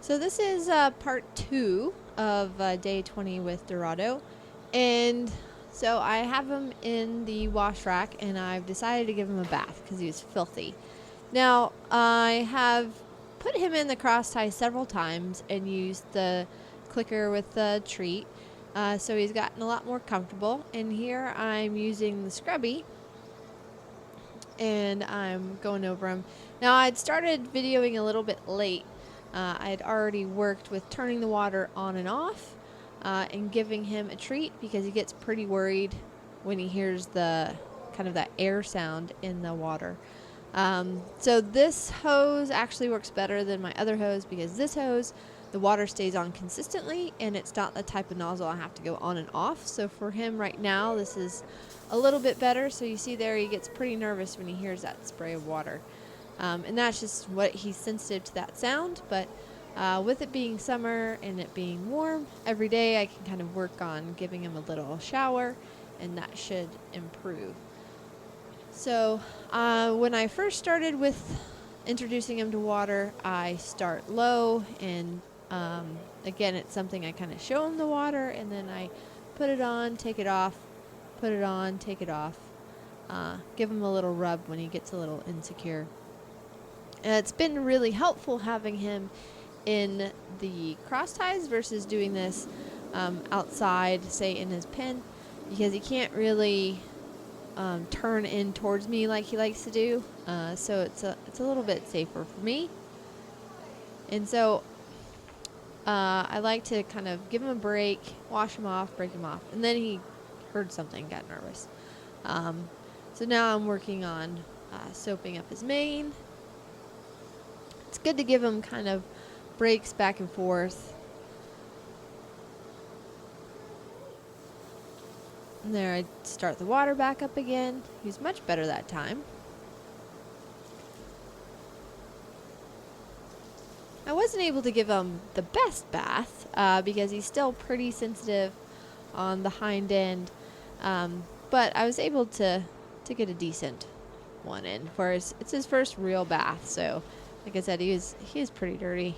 So this is part 2 of day 20 with Dorado. And so I have him in the wash rack and I've decided to give him a bath because he was filthy. Now, I have put him in the cross tie several times and used the clicker with the treat. So he's gotten a lot more comfortable. And here I'm using the scrubby and I'm going over him. Now, I'd started videoing a little bit late. I had already worked with turning the water on and off and giving him a treat because he gets pretty worried when he hears the kind of that air sound in the water. So this hose actually works better than my other hose because this hose, the water stays on consistently and it's not the type of nozzle I have to go on and off. So for him right now, this is a little bit better. So you see there, he gets pretty nervous when he hears that spray of water. And that's just what he's sensitive to that sound. But with it being summer and it being warm, every day I can kind of work on giving him a little shower and that should improve. So when I first started with introducing him to water, I start low and again, it's something I kind of show him the water and then I put it on, take it off, put it on, take it off. Give him a little rub when he gets a little insecure. And it's been really helpful having him in the cross ties versus doing this outside, say in his pen, because he can't really turn in towards me like he likes to do. So it's a little bit safer for me. And so I like to kind of give him a break, wash him off, break him off. And then he heard something, got nervous. So now I'm working on soaping up his mane. It's good to give him kind of breaks back and forth. And there I start the water back up again. He's much better that time. I wasn't able to give him the best bath because he's still pretty sensitive on the hind end. But I was able to get a decent one in for it's his first real bath. So like I said, he is pretty dirty.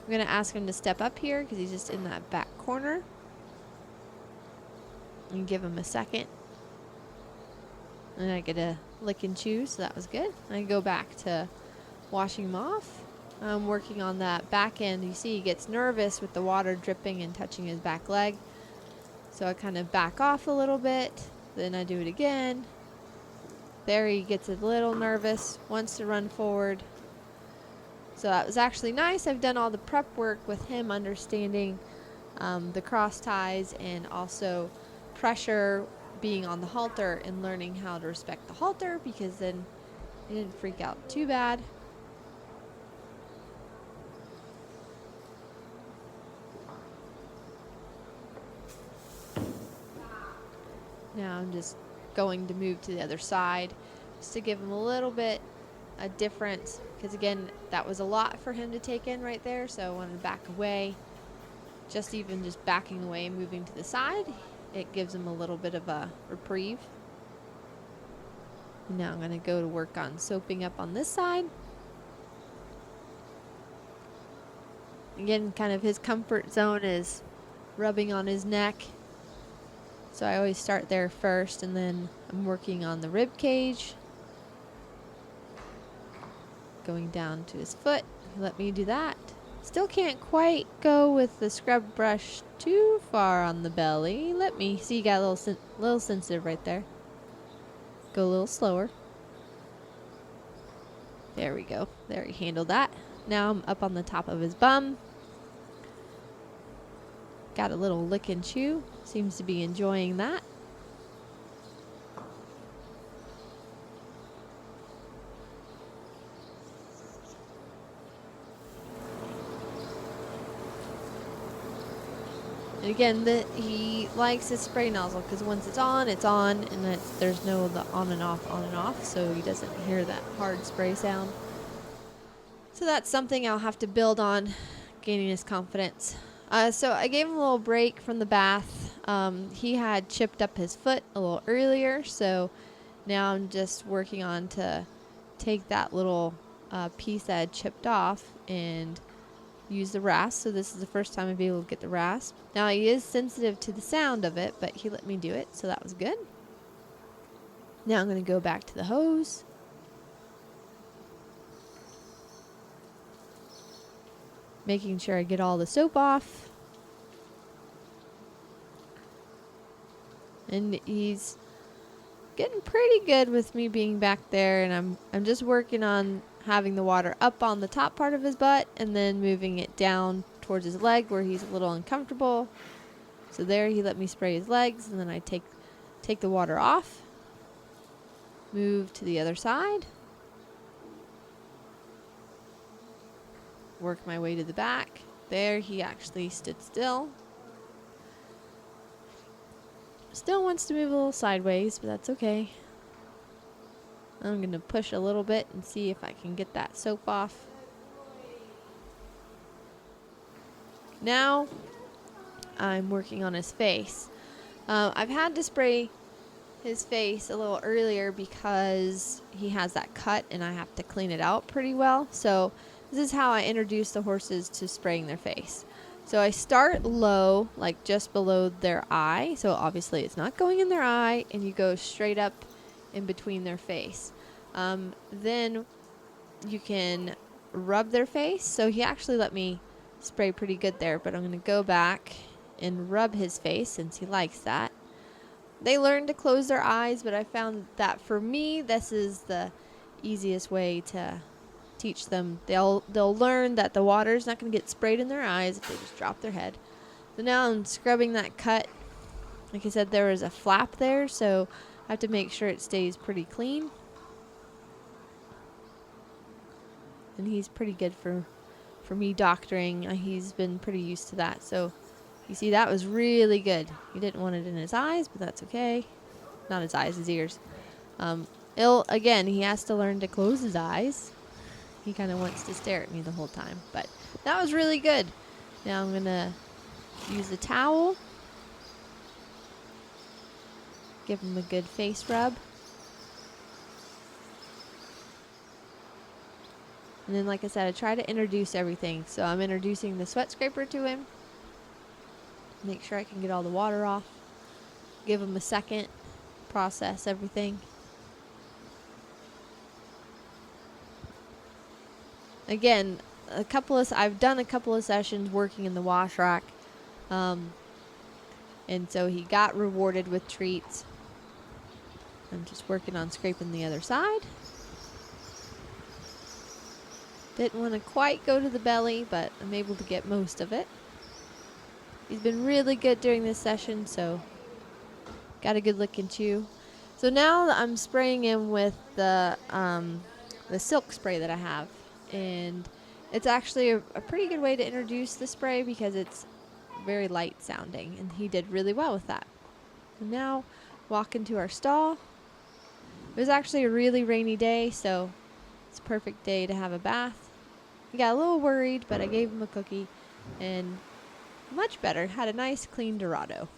I'm going to ask him to step up here because he's just in that back corner. And give him a second. And I get a lick and chew, so that was good. I go back to washing him off. I'm working on that back end. You see he gets nervous with the water dripping and touching his back leg. So I kind of back off a little bit. Then I do it again. There he gets a little nervous, wants to run forward. So that was actually nice. I've done all the prep work with him understanding the cross ties and also pressure being on the halter and learning how to respect the halter because then he didn't freak out too bad. Now I'm just going to move to the other side just to give him a little bit a difference because again that was a lot for him to take in right there, so I wanted to back away. Just backing away and moving to the side, it gives him a little bit of a reprieve. And now I'm going to go to work on soaping up on this side. Again, kind of his comfort zone is rubbing on his neck. So I always start there first and then I'm working on the rib cage. Going down to his foot. Let me do that. Still can't quite go with the scrub brush too far on the belly. Let me see, you got a little sensitive right there. Go a little slower. There we go. There, he handled that. Now I'm up on the top of his bum. Got a little lick and chew. Seems to be enjoying that. And again, he likes his spray nozzle because once it's on, and there's no the on and off, so he doesn't hear that hard spray sound. So that's something I'll have to build on, gaining his confidence. So I gave him a little break from the bath. He had chipped up his foot a little earlier, so now I'm just working on to take that little piece that I had chipped off and use the rasp. So this is the first time I'd be able to get the rasp. Now he is sensitive to the sound of it, but he let me do it, so that was good. Now I'm going to go back to the hose. Making sure I get all the soap off. And he's getting pretty good with me being back there, and I'm just working on having the water up on the top part of his butt and then moving it down towards his leg where he's a little uncomfortable. So there he let me spray his legs, and then I take the water off, move to the other side, work my way to the back. There he actually stood still. Still wants to move a little sideways, but that's okay. I'm going to push a little bit and see if I can get that soap off. Now I'm working on his face. I've had to spray his face a little earlier because he has that cut and I have to clean it out pretty well. So this is how I introduce the horses to spraying their face. So I start low, like just below their eye. So obviously it's not going in their eye, and you go straight up in between their face. Then you can rub their face. So he actually let me spray pretty good there, but I'm going to go back and rub his face since he likes that. They learn to close their eyes, but I found that for me, this is the easiest way to teach them. They'll learn that the water is not going to get sprayed in their eyes if they just drop their head. So now I'm scrubbing that cut. Like I said, there was a flap there, so I have to make sure it stays pretty clean. And he's pretty good for me doctoring. He's been pretty used to that. So you see, that was really good. He didn't want it in his eyes, but that's okay. Not his eyes, his ears. Again, he has to learn to close his eyes. He kind of wants to stare at me the whole time, but that was really good. Now I'm going to use the towel. Give him a good face rub. And then, like I said, I try to introduce everything. So I'm introducing the sweat scraper to him. Make sure I can get all the water off. Give him a second. Process everything. Again, I've done a couple of sessions working in the wash rack. And so he got rewarded with treats. I'm just working on scraping the other side. Didn't want to quite go to the belly, but I'm able to get most of it. He's been really good during this session, so got a good lick and chew. So now I'm spraying him with the silk spray that I have. And it's actually a pretty good way to introduce the spray because it's very light sounding, and he did really well with that. And now walk into our stall. It was actually a really rainy day, so it's a perfect day to have a bath. He got a little worried, but I gave him a cookie and much better. Had a nice clean Dorado.